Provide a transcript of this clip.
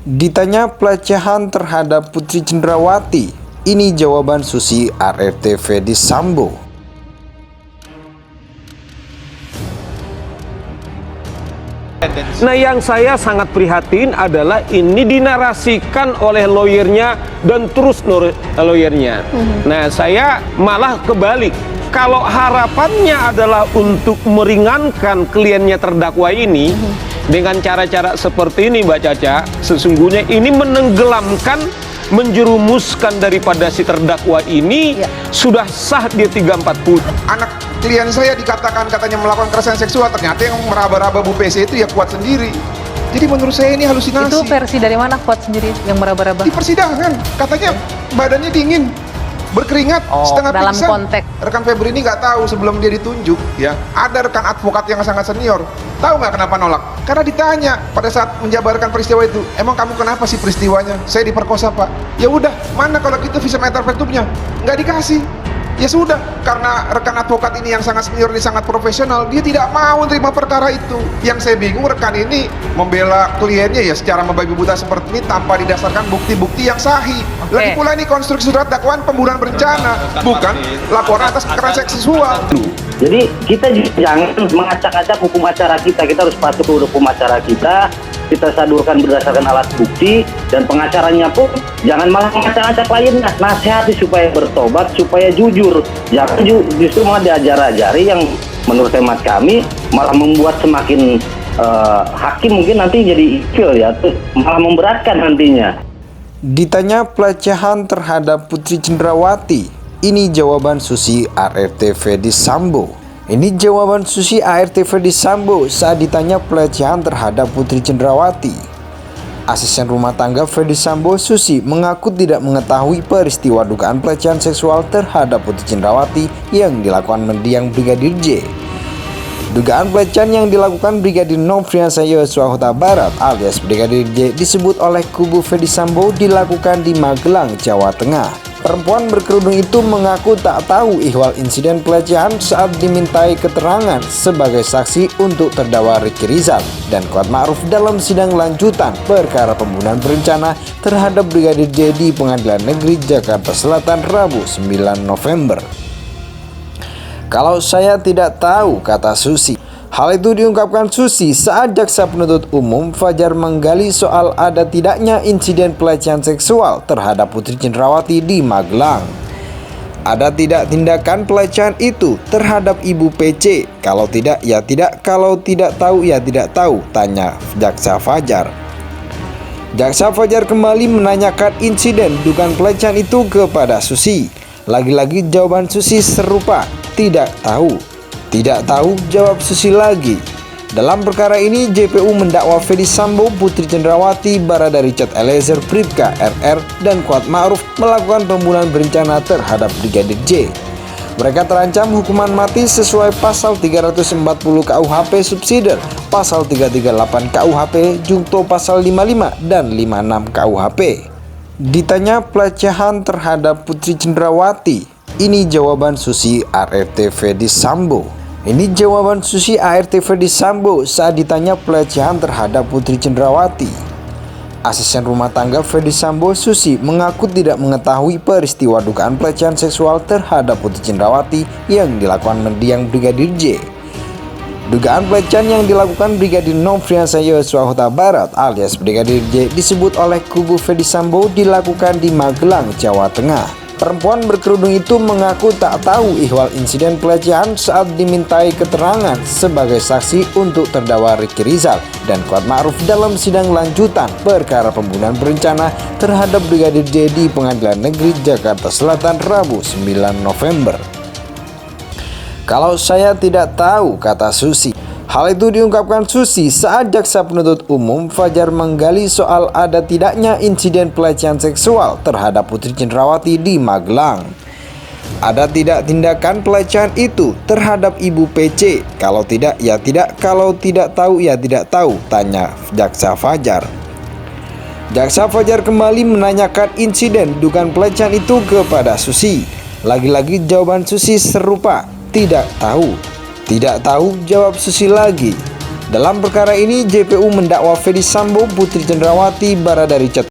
Ditanya pelecehan terhadap Putri Cendrawati, ini jawaban Susi ART Ferdy Sambo. Nah, yang saya sangat prihatin adalah ini dinarasikan oleh lawyernya dan terus lawyernya. Nah, saya malah kebalik. Kalau harapannya adalah untuk meringankan kliennya terdakwa ini dengan cara-cara seperti ini, Mbak Caca, sesungguhnya ini menenggelamkan, menjerumuskan daripada si terdakwa ini. Sudah sah dia 340. Anak klien saya dikatakan katanya melakukan kekerasan seksual, ternyata yang meraba-raba Bu PC itu ya Kuat sendiri. Jadi menurut saya ini halusinasi. Itu versi dari mana Kuat sendiri yang meraba-raba? Di persidangan katanya badannya dingin, berkeringat, setengah dalam pingsan. konteks. Rekan Febri ini nggak tahu sebelum dia ditunjuk, ya ada rekan advokat yang sangat senior. Tahu nggak kenapa nolak? Karena ditanya pada saat menjabarkan peristiwa itu, emang kamu kenapa sih peristiwanya? Saya diperkosa Pak. Ya udah, mana kalau gitu visum et repertumnya? Nggak dikasih. Ya sudah, karena rekan advokat ini yang sangat senior, ini sangat profesional, dia tidak mau menerima perkara itu. Yang saya bingung, rekan ini membela kliennya ya secara membabi buta seperti ini tanpa didasarkan bukti-bukti yang sahih. Lagi pula ini konstruksi surat dakwaan pembunuhan berencana, bukan laporan atas kekerasan seksual. Jadi kita jangan mengacak-acak hukum acara kita harus patuh ke hukum acara kita sadurkan berdasarkan alat bukti, dan pengacaranya pun jangan malah mengacak-acak kliennya, nasihati supaya bertobat, supaya jujur. Jangan justru malah diajar-ajari yang menurut hemat kami malah membuat semakin hakim mungkin nanti jadi ilfil ya, malah memberatkan nantinya. Ditanya pelecehan terhadap Putri Cendrawati, ini jawaban Susi ART Ferdy Sambo. Ini jawaban Susi ART Ferdy Sambo saat ditanya pelecehan terhadap Putri Cendrawati. Asisten rumah tangga Ferdy Sambo, Susi, mengaku tidak mengetahui peristiwa dugaan pelecehan seksual terhadap Putri Cendrawati yang dilakukan mendiang Brigadir J. Dugaan pelecehan yang dilakukan Brigadir Nofriansah Yosua Huta Barat alias Brigadir J disebut oleh kubu Ferdy Sambo dilakukan di Magelang, Jawa Tengah. Perempuan berkerudung itu mengaku tak tahu ihwal insiden pelecehan saat dimintai keterangan sebagai saksi untuk terdakwa Ricky Rizal dan Kuat Ma'ruf dalam sidang lanjutan perkara pembunuhan berencana terhadap Brigadir J di Pengadilan Negeri Jakarta Selatan Rabu 9 November. Kalau saya tidak tahu, kata Susi. Hal itu diungkapkan Susi saat jaksa penuntut umum Fajar menggali soal ada tidaknya insiden pelecehan seksual terhadap Putri Cendrawati di Magelang. Ada tidak tindakan pelecehan itu terhadap Ibu PC? Kalau tidak, ya tidak. Kalau tidak tahu, ya tidak tahu, tanya jaksa Fajar. Jaksa Fajar kembali menanyakan insiden dugaan pelecehan itu kepada Susi. Lagi-lagi jawaban Susi serupa, tidak tahu. Tidak tahu, jawab Susi lagi. Dalam perkara ini, JPU mendakwa Ferdy Sambo, Putri Cendrawati, Barada Richard Eliezer, Bribka RR, dan Kuat Ma'ruf melakukan pembunuhan berencana terhadap Brigadir J. Mereka terancam hukuman mati sesuai pasal 340 KUHP subsidiar, pasal 338 KUHP, junto pasal 55 dan 56 KUHP. Ditanya pelecehan terhadap Putri Cendrawati, ini jawaban Susi ART Ferdy Sambo. Ini jawaban Susi ART Ferdy Sambo saat ditanya pelecehan terhadap Putri Cendrawati. Asisten rumah tangga Ferdy Sambo, Susi, mengaku tidak mengetahui peristiwa dugaan pelecehan seksual terhadap Putri Cendrawati yang dilakukan mendiang Brigadir J. Dugaan pelecehan yang dilakukan Brigadir Nofriansah Yosua Huta Barat alias Brigadir J disebut oleh kubu Ferdy Sambo dilakukan di Magelang, Jawa Tengah. Perempuan berkerudung itu mengaku tak tahu ihwal insiden pelecehan saat dimintai keterangan sebagai saksi untuk terdakwa Ricky Rizal dan Kuat Ma'ruf dalam sidang lanjutan perkara pembunuhan berencana terhadap Brigadir J di Pengadilan Negeri Jakarta Selatan Rabu 9 November. Kalau saya tidak tahu, kata Susi. Hal itu diungkapkan Susi saat jaksa penuntut umum Fajar menggali soal ada tidaknya insiden pelecehan seksual terhadap Putri Cendrawati di Magelang. Ada tidak tindakan pelecehan itu terhadap Ibu PC? Kalau tidak, ya tidak. Kalau tidak tahu, ya tidak tahu, tanya jaksa Fajar. Jaksa Fajar kembali menanyakan insiden dugaan pelecehan itu kepada Susi. Lagi-lagi jawaban Susi serupa, tidak tahu. Tidak tahu, jawab Susi lagi. Dalam perkara ini, JPU mendakwa Ferdy Sambo, Putri Cendrawati, Barada Richard